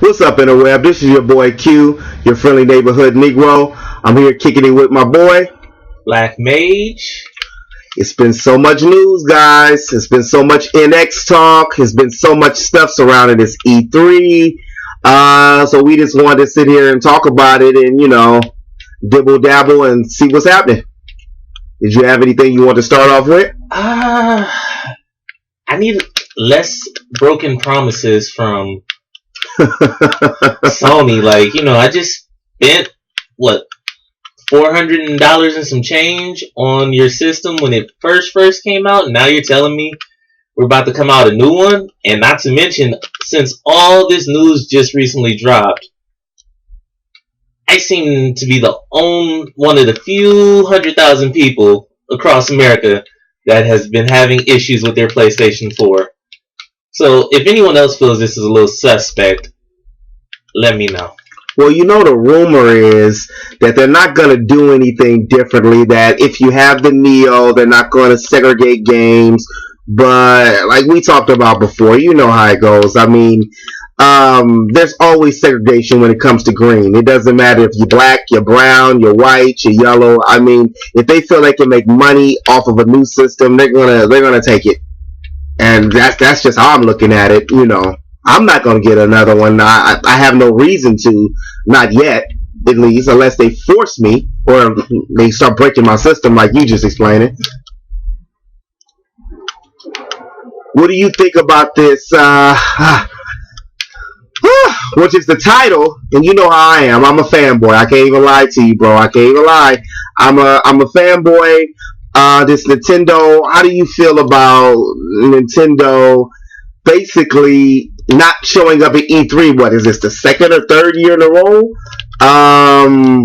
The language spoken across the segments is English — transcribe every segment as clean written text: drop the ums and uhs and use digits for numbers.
What's up, interweb? This is your boy Q, your friendly neighborhood Negro. I'm here kicking it with my boy Black Mage. It's been so much news, guys. It's been so much NX talk. There's been so much stuff surrounding this E3. So we just wanted to sit here and talk about it and, dibble dabble and see what's happening. Did you have anything you want to start off with? I need less broken promises from Sony. I just spent, $400 and some change on your system when it first came out, and now you're telling me we're about to come out a new one? And not to mention, since all this news just recently dropped, I seem to be one of the few 100,000 people across America that has been having issues with their PlayStation 4. So if anyone else feels this is a little suspect, let me know. Well, the rumor is that they're not going to do anything differently, that if you have the Neo, they're not going to segregate games. But like we talked about before, you know how it goes. I mean, there's always segregation when it comes to green. It doesn't matter if you're black, you're brown, you're white, you're yellow. I mean, if they feel they can make money off of a new system, they're gonna take it. And that's just how I'm looking at it. I'm not going to get another one. I have no reason to, not yet, at least, unless they force me or they start breaking my system like you just explained. What do you think about this, which is the title? And you know how I am. I'm a fanboy. I can't even lie to you, bro. I can't even lie. I'm a fanboy. This Nintendo, how do you feel about Nintendo basically not showing up at E3? What is this, the second or third year in a row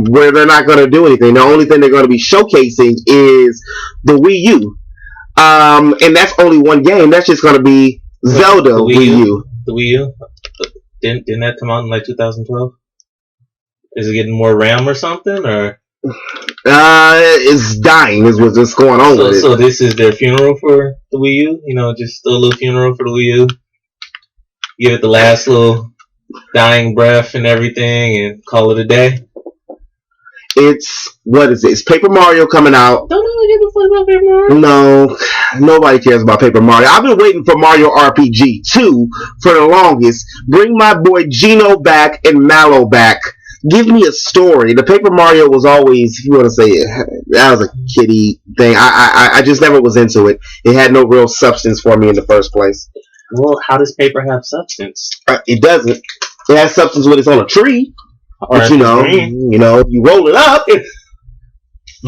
where they're not going to do anything? The only thing they're going to be showcasing is the Wii U, and that's only one game. That's just going to be Zelda Wii U. The Wii U? Didn't that come out in 2012? Is it getting more RAM or something, or? It's dying is what's going on with it. So this is their funeral for the Wii U? Just a little funeral for the Wii U? Give it the last little dying breath and everything and call it a day? What is it? It's Paper Mario coming out. Don't really give a fuck about Paper Mario? No, nobody cares about Paper Mario. I've been waiting for Mario RPG 2 for the longest. Bring my boy Gino back and Mallow back. Give me a story. The Paper Mario was always, if you want to say it, that was a kiddie thing. I just never was into it. It had no real substance for me in the first place. Well, how does paper have substance? It doesn't. It has substance when it's on a tree. But you roll it up,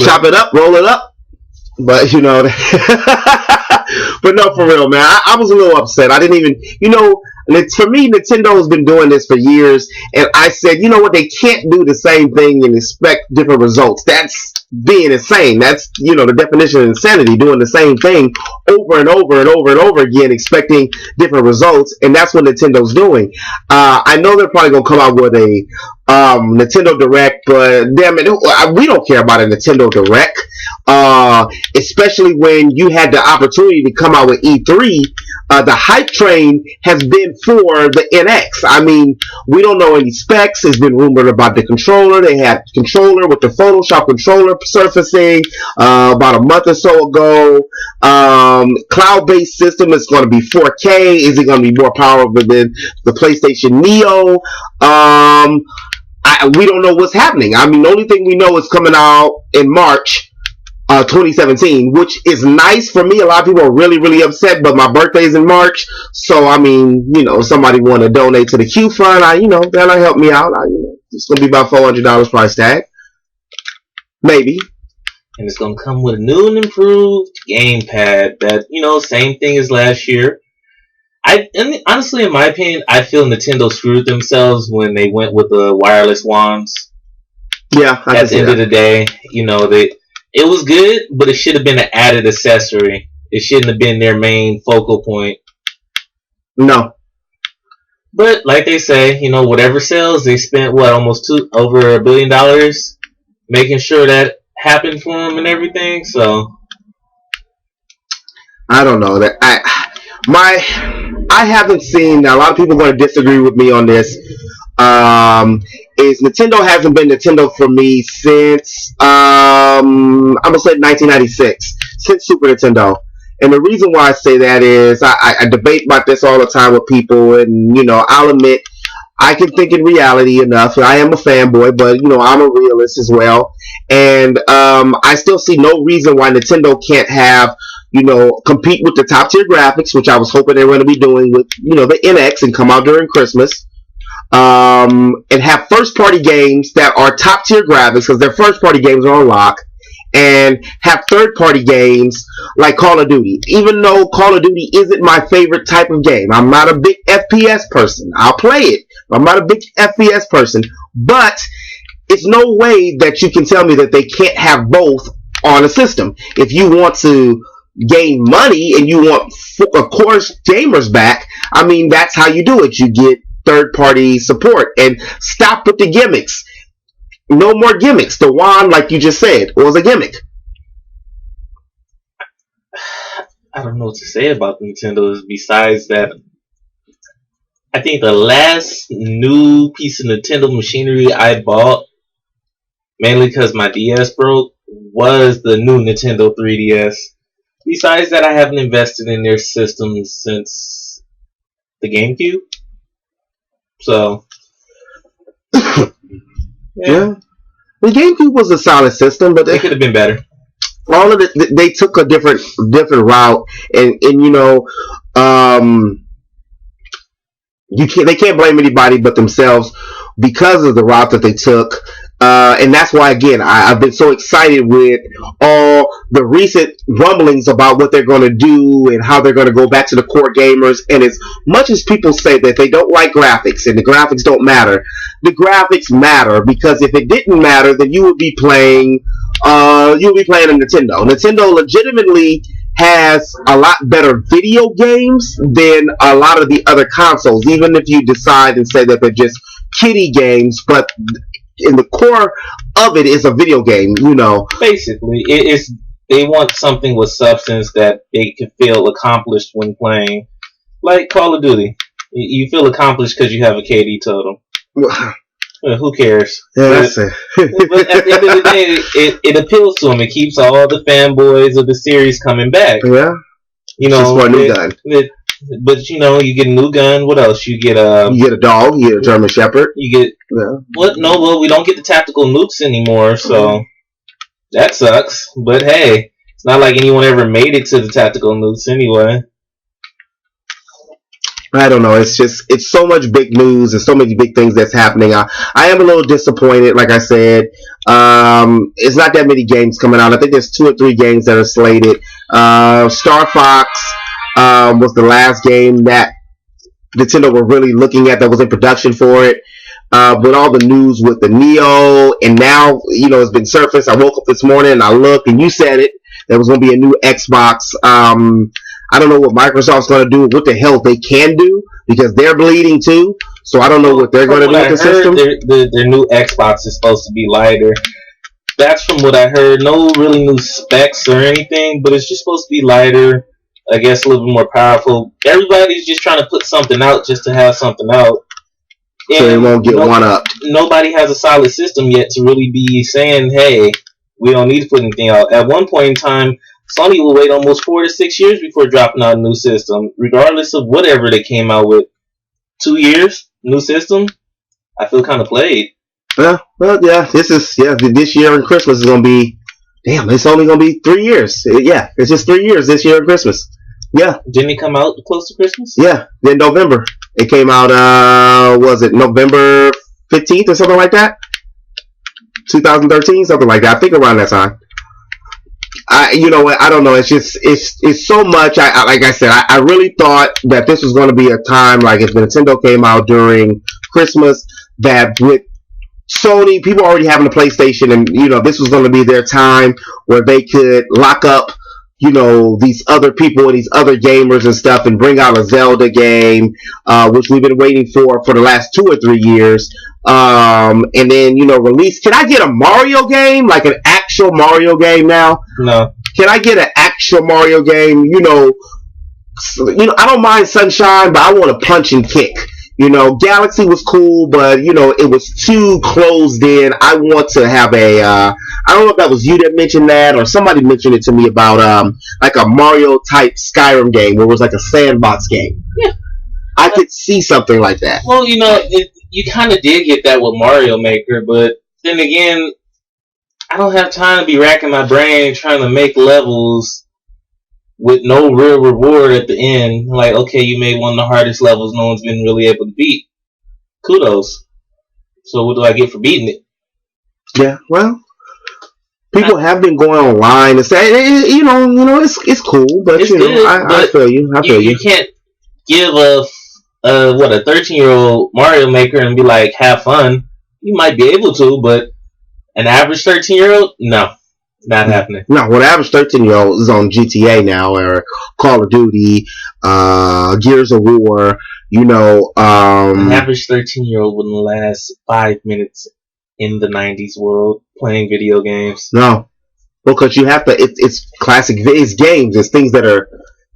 chop it up, roll it up. But but no, for real, man. I was a little upset. I didn't even, for me, Nintendo has been doing this for years, and I said, you know what, they can't do the same thing and expect different results. That's being insane. That's, the definition of insanity, doing the same thing over and over and over and over again, expecting different results, and that's what Nintendo's doing. I know they're probably going to come out with a Nintendo Direct, but damn it, we don't care about a Nintendo Direct, especially when you had the opportunity to come out with E3. The hype train has been for the NX. I mean, we don't know any specs. It's been rumored about the controller. They had controller with the Photoshop controller surfacing about a month or so ago. Cloud-based system is going to be 4K. Is it going to be more powerful than the PlayStation Neo? We don't know what's happening. I mean, the only thing we know is coming out in March 2017, which is nice for me. A lot of people are really, really upset, but my birthday is in March, so I mean, somebody want to donate to the Q Fund, that'll help me out. It's gonna be about $400 price tag, maybe. And it's gonna come with a new and improved gamepad. That same thing as last year. Honestly, in my opinion, I feel Nintendo screwed themselves when they went with the wireless wands. Yeah, at the end of the day, it was good, but it should have been an added accessory. It shouldn't have been their main focal point. No. But like they say, whatever sells, they spent almost over $1 billion making sure that happened for them and everything. So I don't know that I haven't seen. Now, a lot of people are going to disagree with me on this. is Nintendo hasn't been Nintendo for me since I'm gonna say 1996, since Super Nintendo. And the reason why I say that is I debate about this all the time with people, and I'll admit I can think in reality enough. I am a fanboy, but I'm a realist as well, and I still see no reason why Nintendo can't have compete with the top tier graphics, which I was hoping they were going to be doing with the NX and come out during Christmas. And have first party games that are top tier graphics because their first party games are on lock, and have third party games like Call of Duty. Even though Call of Duty isn't my favorite type of game, I'm not a big FPS person. I'll play it, but I'm not a big FPS person. But it's no way that you can tell me that they can't have both on a system. If you want to gain money and you want, of course, gamers back, I mean, that's how you do it. You get third-party support and stop with the gimmicks. No more gimmicks. The wand, like you just said, was a gimmick. I don't know what to say about Nintendo besides that. I think the last new piece of Nintendo machinery I bought, mainly because my DS broke, was the new Nintendo 3DS. Besides that, I haven't invested in their systems since the GameCube. So, yeah. The GameCube was a solid system, but it could have been better. All of it, they took a different route, and they can't blame anybody but themselves because of the route that they took. And that's why, again, I've been so excited with all the recent rumblings about what they're going to do and how they're going to go back to the core gamers. And as much as people say that they don't like graphics and the graphics don't matter, the graphics matter, because if it didn't matter, then you would be playing a Nintendo. Nintendo legitimately has a lot better video games than a lot of the other consoles, even if you decide and say that they're just kiddie games, but in the core of it is a video game, Basically, they want something with substance that they can feel accomplished when playing. Like Call of Duty. You feel accomplished because you have a KD totem. Who cares? Yeah, that's it. But at the end of the day, it appeals to them. It keeps all the fanboys of the series coming back. Yeah. Just for a new gun. But you get a new gun. What else? You get a dog. You get a German Shepherd. You get what? No, well, we don't get the tactical nukes anymore, so that sucks. But hey, it's not like anyone ever made it to the tactical nukes anyway. I don't know. It's so much big news and so many big things that's happening. I am a little disappointed. Like I said, it's not that many games coming out. I think there's 2 or 3 games that are slated. Star Fox was the last game that Nintendo were really looking at that was in production for it. With all the news with the Neo, and now it's been surfaced. I woke up this morning and I looked, and you said it. There was going to be a new Xbox. I don't know what Microsoft's going to do, what the hell they can do, because they're bleeding too. So I don't know what they're going to do with the system. Their new Xbox is supposed to be lighter. That's from what I heard. No really new specs or anything, but it's just supposed to be lighter. I guess a little bit more powerful. Everybody's just trying to put something out just to have something out. So they won't get one up. Nobody has a solid system yet to really be saying, hey, we don't need to put anything out. At one point in time, Sony will wait almost 4 to 6 years before dropping out a new system, regardless of whatever they came out with. 2 years, new system. I feel kind of played. Well, yeah. This year and Christmas is gonna be. Damn, it's only gonna be 3 years. Yeah, it's just 3 years this year and Christmas. Yeah. Didn't it come out close to Christmas? Yeah, in November. It came out. Was it November 15th or something like that? 2013, something like that. I think around that time. You know what? I don't know. It's just it's so much. Like I said, I really thought that this was going to be a time, like if Nintendo came out during Christmas, that with Sony, people already having a PlayStation, and this was going to be their time where they could lock up these other people and these other gamers and stuff, and bring out a Zelda game, which we've been waiting for the last 2 or 3 years. And then release. Can I get a Mario game, like an actual Mario game now? No. Can I get an actual Mario game? I don't mind Sunshine, but I want to punch and kick. You know, Galaxy was cool, but you know, it was too closed in. I want to have a. I don't know if that was you that mentioned that, or somebody mentioned it to me about like a Mario type Skyrim game, where it was like a sandbox game. Yeah, I could see something like that. well, you know, you kind of did get that with Mario Maker, but then again, I don't have time to be racking my brain trying to make levels with no real reward at the end. Like, okay, you made one of the hardest levels no one's been really able to beat. Kudos. So what do I get for beating it? Yeah, well, people have been going online and say, you know, it's cool, but It's you know, good, I but feel you. I feel you. You can't give a 13-year-old Mario Maker and be like, have fun. You might be able to, but an average 13-year-old, no, not happening. No, well, the average 13-year-old is on GTA now, or Call of Duty, Gears of War. You know, An average 13-year-old wouldn't last 5 minutes in the 90s world playing video games. No, because you have to. It's classic. It's games. It's things that are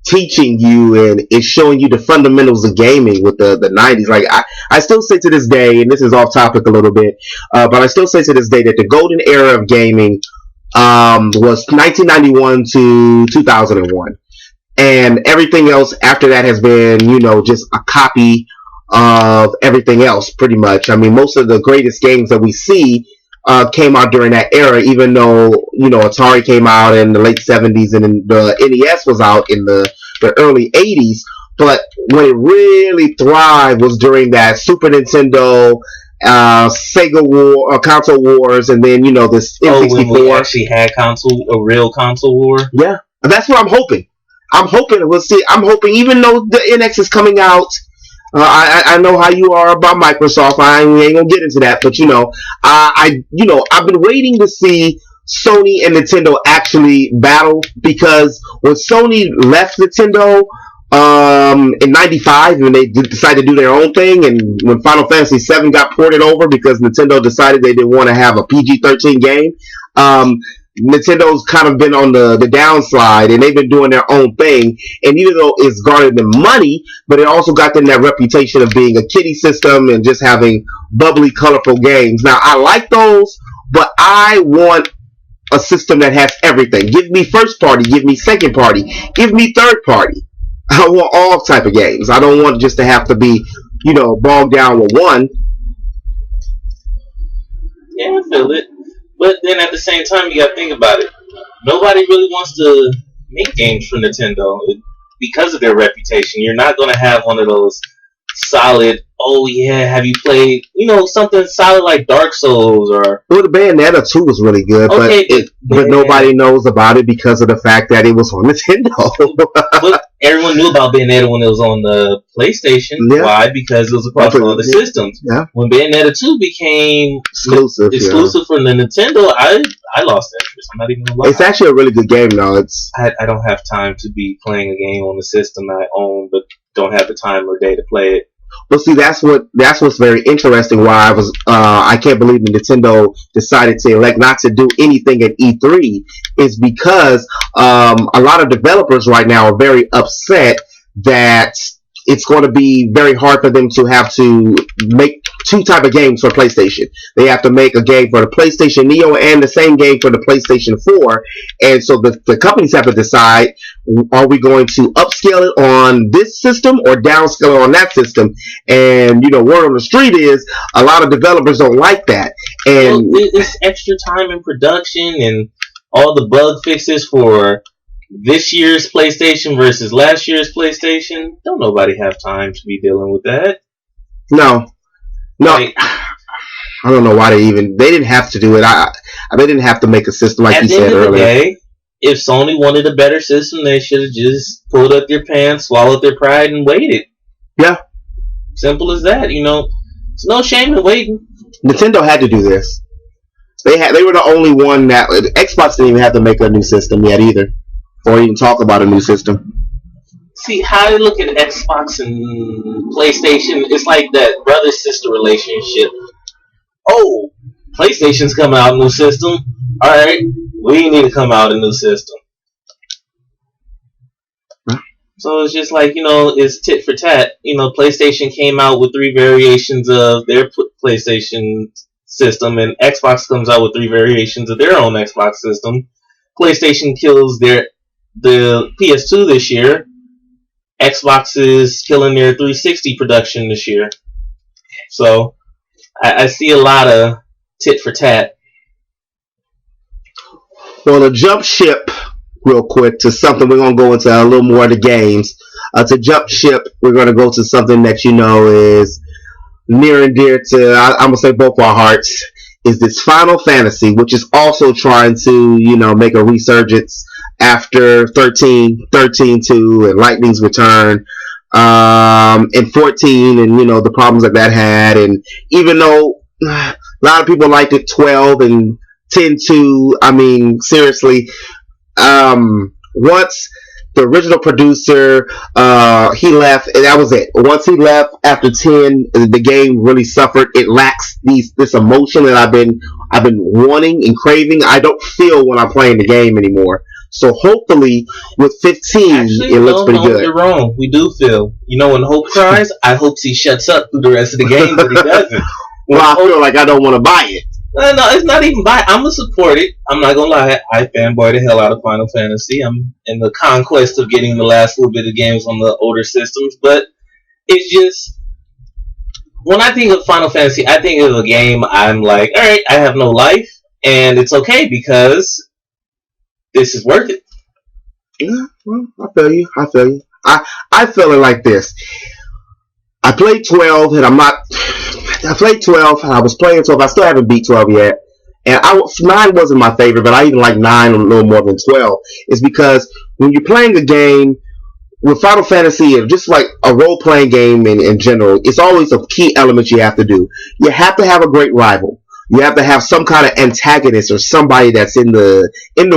teaching you and it's showing you the fundamentals of gaming with the 90s. Like I still say to this day, and this is off topic a little bit, but I still say to this day that the golden era of gaming was 1991 to 2001, and everything else after that has been, you know, just a copy of everything else pretty much. I mean, most of the greatest games that we see came out during that era, even though, you know, Atari came out in the late 70s and then the NES was out in the early 80s. But when it really thrived was during that Super Nintendo, Sega War, console wars, and then, you know, this N64. When we actually had a real console war? Yeah, that's what I'm hoping. I'm hoping we'll see. I'm hoping, even though the NX is coming out, I know how you are about Microsoft. I ain't gonna get into that, but you know, I've been waiting to see Sony and Nintendo actually battle, because when Sony left Nintendo in '95, when they decided to do their own thing, and when Final Fantasy VII got ported over because Nintendo decided they didn't want to have a PG-13 game, Nintendo's kind of been on the downslide, and they've been doing their own thing. And even though it's garnered them money, but it also got them that reputation of being a kiddie system and just having bubbly, colorful games. Now, I like those, but I want a system that has everything. Give me first party, give me second party, give me third party. I want all type of games. I don't want just to have to be, you know, bogged down with one. Yeah, I feel it. But then at the same time, you gotta think about it. Nobody really wants to make games for Nintendo because of their reputation. You're not gonna have one of those solid, oh yeah, have you played, you know, something solid like Dark Souls or... Well, the Bayonetta 2 was really good, okay, but nobody knows about it because of the fact that it was on Nintendo. But everyone knew about Bayonetta when it was on the PlayStation. Yeah. Why? Because it was across all the systems. Yeah. When Bayonetta 2 became exclusive for the Nintendo, I lost interest. I'm not even gonna lie. It's actually a really good game, though. I don't have time to be playing a game on the system I own, but don't have the time or day to play it. Well, see, that's what's very interesting. Why I can't believe Nintendo decided to elect not to do anything at E3 is because a lot of developers right now are very upset that it's going to be very hard for them to have to make two type of games for PlayStation. They have to make a game for the PlayStation Neo and the same game for the PlayStation 4. And so the companies have to decide, are we going to upscale it on this system or downscale it on that system? And, you know, word on the street is a lot of developers don't like that. And it's extra time in production and all the bug fixes for this year's PlayStation versus last year's PlayStation. Don't nobody have time to be dealing with that. No. Like, I don't know why they didn't have to do it. They didn't have to make a system like you said earlier. At the end of the day, if Sony wanted a better system, they should have just pulled up their pants, swallowed their pride, and waited. Yeah. Simple as that. You know, there's no shame in waiting. Nintendo had to do this. They were the only one that Xbox didn't even have to make a new system yet either, or even talk about a new system. See, how I look at Xbox and PlayStation, it's like that brother-sister relationship. Oh, PlayStation's come out a new system. Alright, we need to come out a new system. So it's just like, it's tit for tat. PlayStation came out with 3 variations of their PlayStation system, and Xbox comes out with 3 variations of their own Xbox system. PlayStation kills the PS2 this year. Xbox is killing their 360 production this year. So I see a lot of tit for tat. Well, to jump ship real quick to something, we're going to go into a little more of the games. To jump ship, we're going to go to something that is near and dear to, I'm going to say, both our hearts, is this Final Fantasy, which is also trying to, make a resurgence after 13-2 and Lightning's return, and 14 and, the problems that had. And even though a lot of people liked it 12 and 10-2, I mean, seriously, once the original producer he left, and that was it. Once he left after 10, the game really suffered. It lacks this emotion that I've been wanting and craving. I don't feel when I'm playing the game anymore. So hopefully with 15, actually, it looks pretty good. You're wrong. We do feel. When Hope cries, I hope he shuts up through the rest of the game, but he doesn't. Well, I feel like I don't want to buy it. No, it's not even buy. I'm gonna support it. I'm not gonna lie. I fanboy the hell out of Final Fantasy. I'm in the conquest of getting the last little bit of games on the older systems, but it's just, when I think of Final Fantasy, I think of a game I'm like, all right, I have no life, and it's okay because this is worth it. Yeah, well, I feel you. I feel it like this. I played 12, and I played 12, and I was playing 12. I still haven't beat 12 yet. And 9 wasn't my favorite, but I even like 9 a little more than 12. It's because when you're playing a game with Final Fantasy, or just like a role-playing game in general, it's always a key element you have to do. You have to have a great rival. You have to have some kind of antagonist or somebody that's in the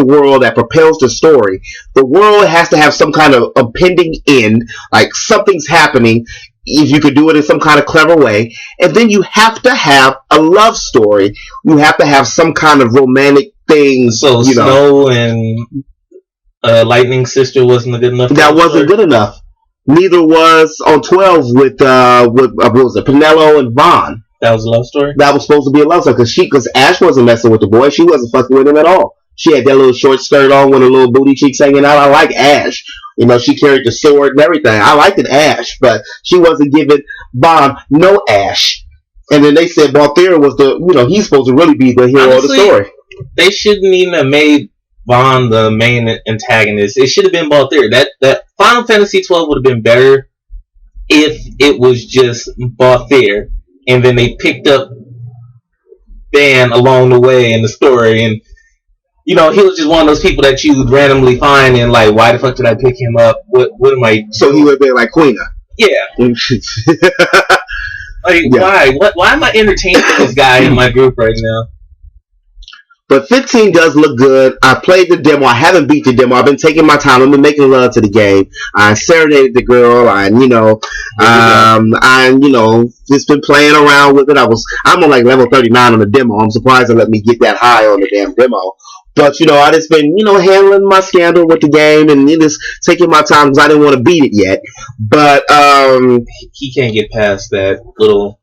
world that propels the story. The world has to have some kind of impending end, like something's happening, if you could do it in some kind of clever way. And then you have to have a love story. You have to have some kind of romantic thing. So Snow and Lightning Sister wasn't good enough? That wasn't good enough. Neither was on 12 with what was it, Pinello and Vaughn. That was a love story? That was supposed to be a love story, because Ash wasn't messing with the boy. She wasn't fucking with him at all. She had that little short skirt on with her little booty cheeks hanging out. I like Ash. She carried the sword and everything. I liked it, Ash, but she wasn't giving Vaughn no Ash. And then they said Balthier was he's supposed to really be the hero of the story. They shouldn't even have made Vaughn the main antagonist. It should have been Balthier. That Final Fantasy 12 would have been better if it was just Balthier, and then they picked up Dan along the way in the story, and he was just one of those people that you would randomly find and like, why the fuck did I pick him up? What am I? So he would have been like Queena. Yeah. Like, yeah. Why am I entertaining this guy in my group right now? But 15 does look good. I played the demo. I haven't beat the demo. I've been taking my time. I've been making love to the game. I serenaded the girl. Just been playing around with it. I'm on like level 39 on the demo. I'm surprised they let me get that high on the damn demo. But, I just been, handling my scandal with the game and just taking my time because I didn't want to beat it yet. But, he can't get past that little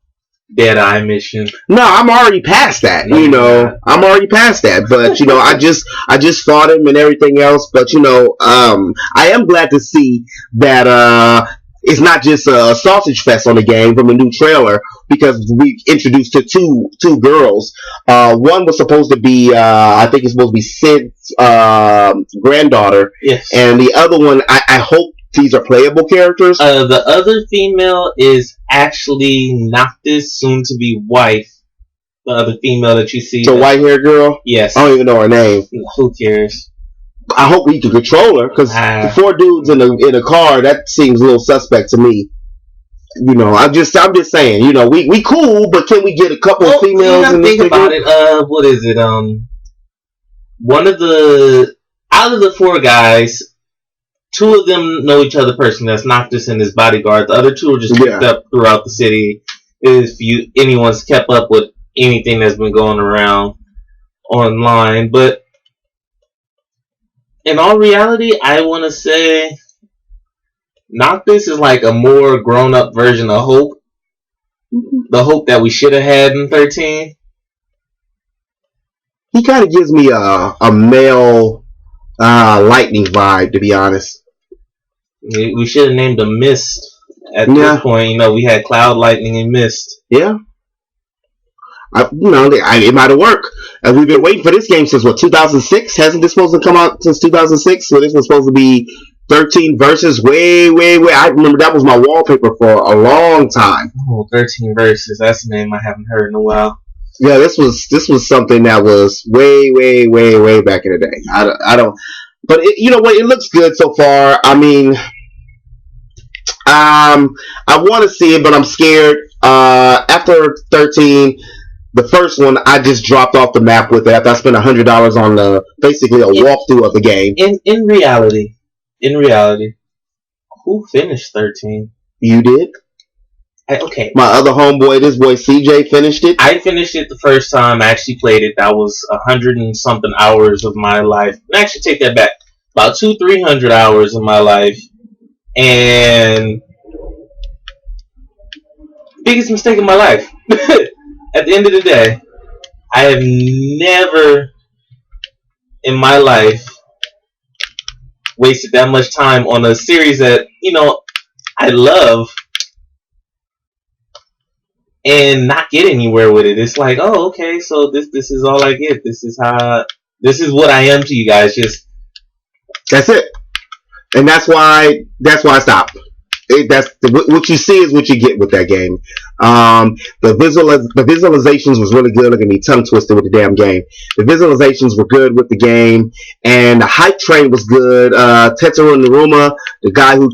Dead Eye mission. No, I'm already past that. I'm already past that. But I just fought him and everything else. But I am glad to see that it's not just a sausage fest on the game from a new trailer, because we introduced to two girls. One was supposed to be I think it's supposed to be Sid's granddaughter. Yes. And the other one, I hope these are playable characters. The other female is actually Noctis' soon-to-be wife. The other female that you see. The white-haired girl? Yes. I don't even know her name. Who cares? I hope we can control her, because the 4 dudes in a car, that seems a little suspect to me. I'm just saying, we cool, but can we get a couple of females in this think about it. What is it? One of out of the 4 guys, 2 of them know each other personally. That's Noctis and his bodyguard. The other 2 are just picked up throughout the city. If anyone's kept up with anything that's been going around online, but in all reality, I want to say Noctis is like a more grown up version of Hope. The Hope that we should have had in 13. He kind of gives me a male Lightning vibe, to be honest. We should have named him Mist. At this point, we had Cloud, Lightning, and Mist. Yeah. It might have worked. We've been waiting for this game since, 2006? Hasn't this supposed to come out since 2006? So this was supposed to be 13 Versus way. I remember that was my wallpaper for a long time. Oh, 13 Versus. That's a name I haven't heard in a while. Yeah, this was something that was way back in the day. I don't. But you know what? It looks good so far. I mean, I want to see it, but I'm scared. After 13. The first one, I just dropped off the map with it after I spent $100 on basically a walkthrough of the game. In reality, who finished 13? You did? Okay. My other homeboy, this boy CJ, finished it. I finished it the first time I actually played it. That was 100 and something hours of my life. And actually, take that back. About 200-300 hours of my life. And biggest mistake of my life. At the end of the day, I have never in my life wasted that much time on a series that, I love and not get anywhere with it. It's like, oh, okay, so this is all I get. This is what I am to you guys. Just that's it. And that's why I stopped. What you see is what you get with that game. The visualizations was really good. Look at me, tongue twisted with the damn game. The visualizations were good with the game, and the hype train was good. Tetsuya Naruma, the guy who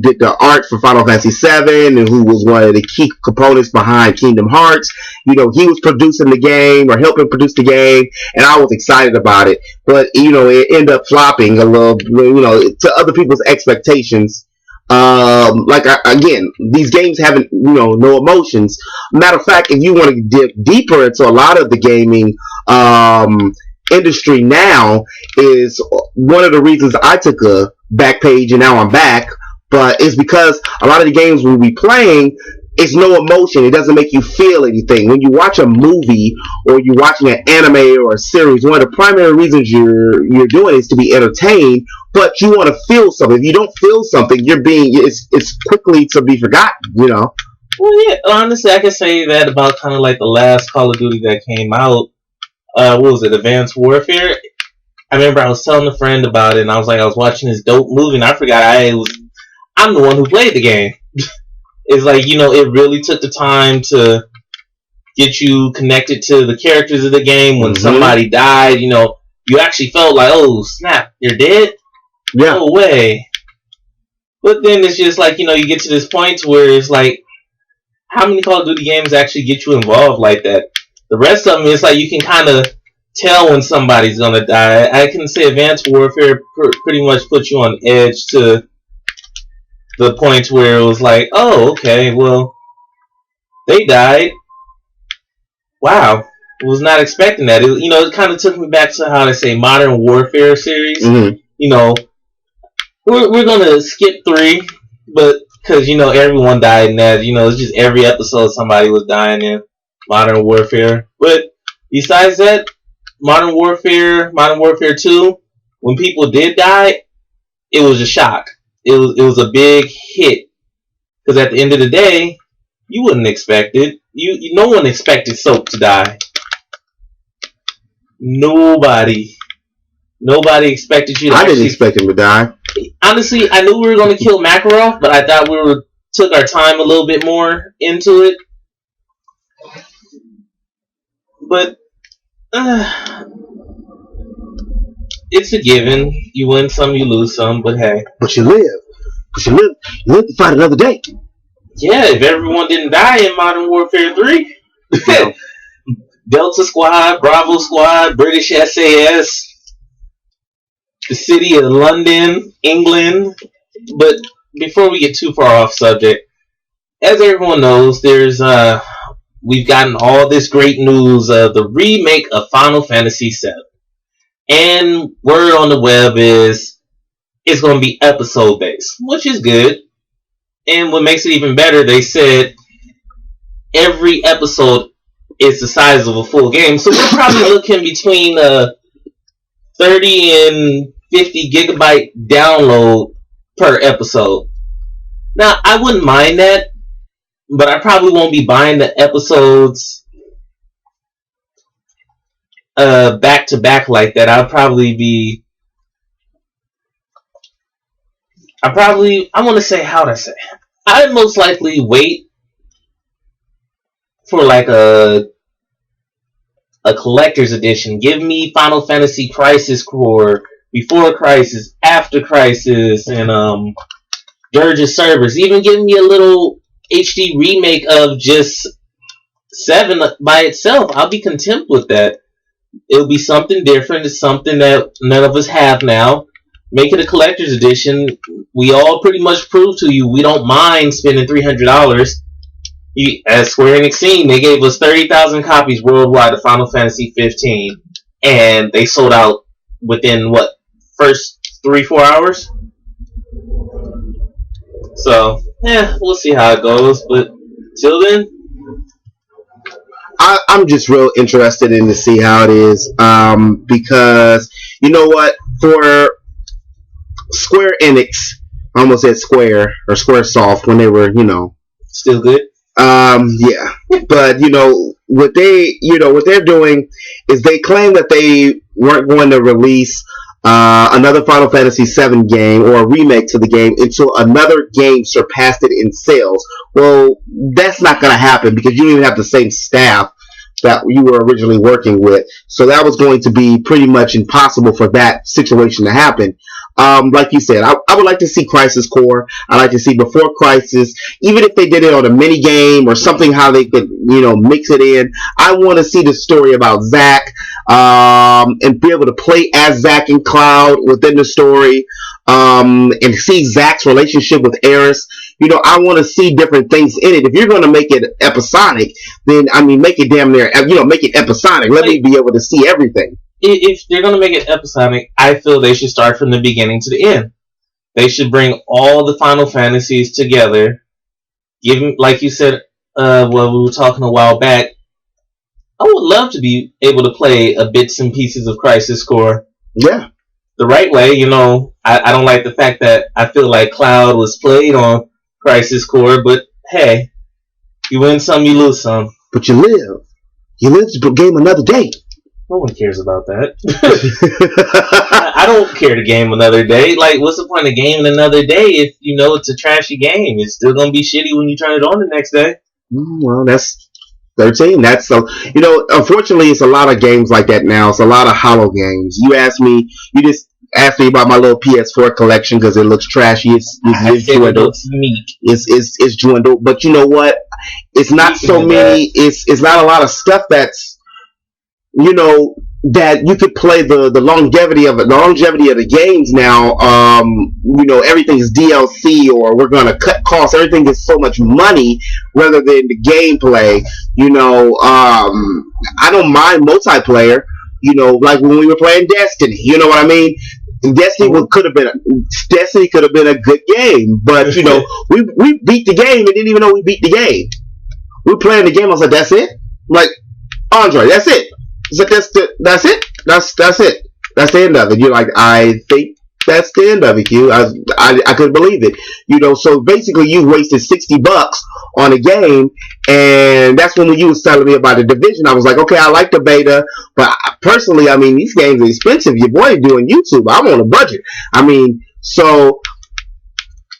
did the art for Final Fantasy VII and who was one of the key components behind Kingdom Hearts, he was producing the game or helping produce the game, and I was excited about it. But it ended up flopping a little, to other people's expectations. Again, these games haven't, no emotions. Matter of fact, if you want to dig deeper into a lot of the gaming industry now, is one of the reasons I took a back page and now I'm back. But it's because a lot of the games we'll be playing, it's no emotion. It doesn't make you feel anything. When you watch a movie or you're watching an anime or a series, one of the primary reasons you're doing is to be entertained, but you want to feel something. If you don't feel something, it's quickly to be forgotten, Well, yeah, honestly, I can say that about kind of like the last Call of Duty that came out. What was it, Advanced Warfare? I remember I was telling a friend about it, and I was watching this dope movie, and I forgot I'm the one who played the game. It's like, it really took the time to get you connected to the characters of the game. When somebody died, you actually felt like, oh, snap, you're dead? Yeah. No way. But then it's just like, you get to this point where it's like, how many Call of Duty games actually get you involved like that? The rest of them, it's like you can kind of tell when somebody's going to die. I can say Advanced Warfare pretty much puts you on edge to the point where it was like, oh, okay, well, they died. Wow, was not expecting that. It kind of took me back to how to say Modern Warfare series. Mm-hmm. We're gonna skip 3, but because everyone died in that. It's just every episode somebody was dying in Modern Warfare. But besides that, Modern Warfare 2, when people did die, it was a shock. It was a big hit, because at the end of the day, you wouldn't expect it. No one expected Soap to die. Nobody expected you to. I didn't expect him to die. Honestly, I knew we were going to kill Makarov, but I thought we took our time a little bit more into it. But it's a given. You win some, you lose some, but hey. But you live. You live to fight another day. Yeah, if everyone didn't die in Modern Warfare 3. Yeah. Delta Squad, Bravo Squad, British SAS, the city of London, England. But before we get too far off subject, as everyone knows, we've gotten all this great news of the remake of Final Fantasy VII. And word on the web is it's going to be episode based, which is good. And what makes it even better, they said every episode is the size of a full game. So we're probably looking between 30 and 50 gigabyte download per episode. Now, I wouldn't mind that, but I probably won't be buying the episodes back to back like that. I want to say, how to say, I'd most likely wait for like a collector's edition. Give me Final Fantasy Crisis Core, Before Crisis, After Crisis, and Dirge's Cerberus. Even give me a little HD remake of just 7 by itself. I'll be content with that. It'll be something different. It's something that none of us have now. Make it a collector's edition. We all pretty much proved to you we don't mind spending $300. As Square Enix seen, they gave us 30,000 copies worldwide of Final Fantasy 15, and they sold out within first 3-4 hours. So, we'll see how it goes. But till then, I'm just real interested in to see how it is, because you know what, for Square Enix, I almost said Square or SquareSoft when they were, still good. Yeah, but what they're doing is they claim that they weren't going to release another Final Fantasy VII game or a remake to the game until another game surpassed it in sales. Well, that's not going to happen because you don't even have the same staff that you were originally working with. So that was going to be pretty much impossible for that situation to happen. Like you said, I would like to see Crisis Core. I'd like to see Before Crisis, even if they did it on a mini game or something, how they could, mix it in. I want to see the story about Zack, and be able to play as Zack and Cloud within the story, and see Zack's relationship with Aeris. I want to see different things in it. If you're going to make it episodic, then, make it damn near, make it episodic. Let me be able to see everything. If they're going to make it episodic, I feel they should start from the beginning to the end. They should bring all the Final Fantasies together. Give them, like you said, we were talking a while back, I would love to be able to play a bits and pieces of Crisis Core. Yeah. The right way, I don't like the fact that I feel like Cloud was played on Crisis Core, but hey, you win some, you lose some. But you live. You live to game another day. No one cares about that. I don't care to game another day. Like, what's the point of gaming another day if it's a trashy game? It's still gonna be shitty when you turn it on the next day. Well, that's 13. That's so. Unfortunately, it's a lot of games like that now. It's a lot of hollow games. You just asked me about my little PS4 collection because it looks trashy. It's dwindled. It's dwindled. But you know what? It's not so many. It's not a lot of stuff that's that you could play the longevity of it. The longevity of the games now. Everything's DLC or we're gonna cut costs. Everything is so much money rather than the gameplay. I don't mind multiplayer. Like when we were playing Destiny. You know what I mean? Destiny could have been a good game, but we beat the game and didn't even know we beat the game. We were playing the game. I was like, that's it. I'm like, Andre, that's it. It's like that's it. That's it. That's the end of it. You're like, I think that's the end of it, Q. I couldn't believe it. So basically you wasted $60 on a game, and that's when you was telling me about the Division. I was like, okay, I like the beta, but personally, these games are expensive. Your boy doing YouTube. I'm on a budget. So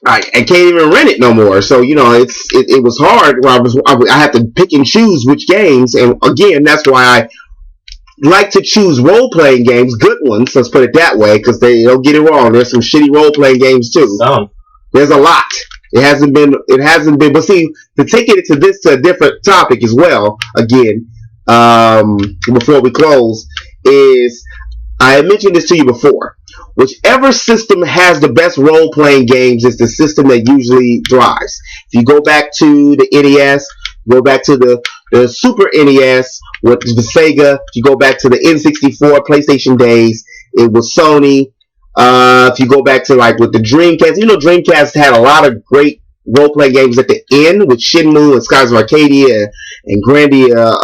I can't even rent it no more. So it was hard. I had to pick and choose which games, and again, that's why I like to choose role-playing games, good ones, let's put it that way, because don't get it wrong, there's some shitty role-playing games too. There's a lot. It hasn't been, but see, to take it to a different topic as well, again, before we close, is, I had mentioned this to you before, whichever system has the best role-playing games is the system that usually thrives. If you go back to the NES, go back to the Super NES with the Sega, if you go back to the N64 PlayStation days, it was Sony. If you go back to with the Dreamcast, Dreamcast had a lot of great role-playing games at the end with Shenmue and Skies of Arcadia and Grandia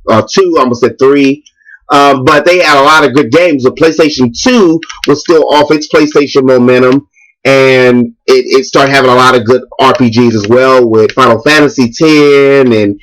2, almost said 3. But they had a lot of good games. The PlayStation 2 was still off its PlayStation momentum, and it started having a lot of good RPGs as well with Final Fantasy X and,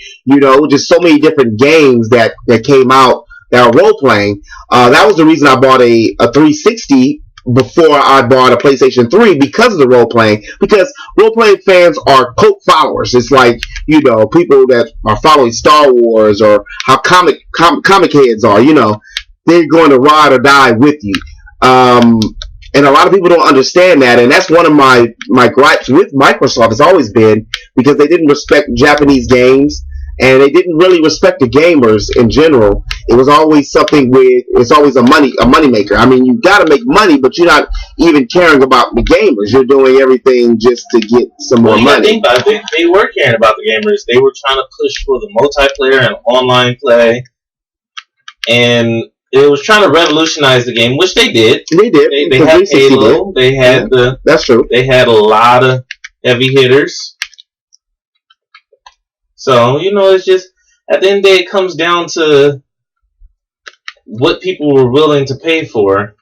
just so many different games that came out that are role-playing. That was the reason I bought a 360 before I bought a PlayStation 3 because of the role-playing. Because role-playing fans are cult followers. It's like, people that are following Star Wars or how comic heads are, they're going to ride or die with you. And a lot of people don't understand that, and that's one of my gripes with Microsoft has always been because they didn't respect Japanese games, and they didn't really respect the gamers in general. It was always it's always a money maker. I mean, you got to make money, but you're not even caring about the gamers. You're doing everything just to get some more money. Think about it. They were caring about the gamers. They were trying to push for the multiplayer and online play, and it was trying to revolutionize the game, which they did. They did. They had Halo. They had That's true. They had a lot of heavy hitters. So, it's just, at the end of the day, it comes down to what people were willing to pay for.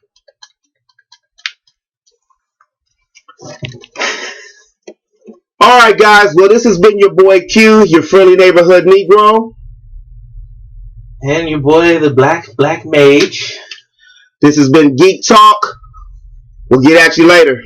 Alright, guys. Well, this has been your boy Q, your friendly neighborhood Negro. And your boy, the Black Mage. This has been Geek Talk. We'll get at you later.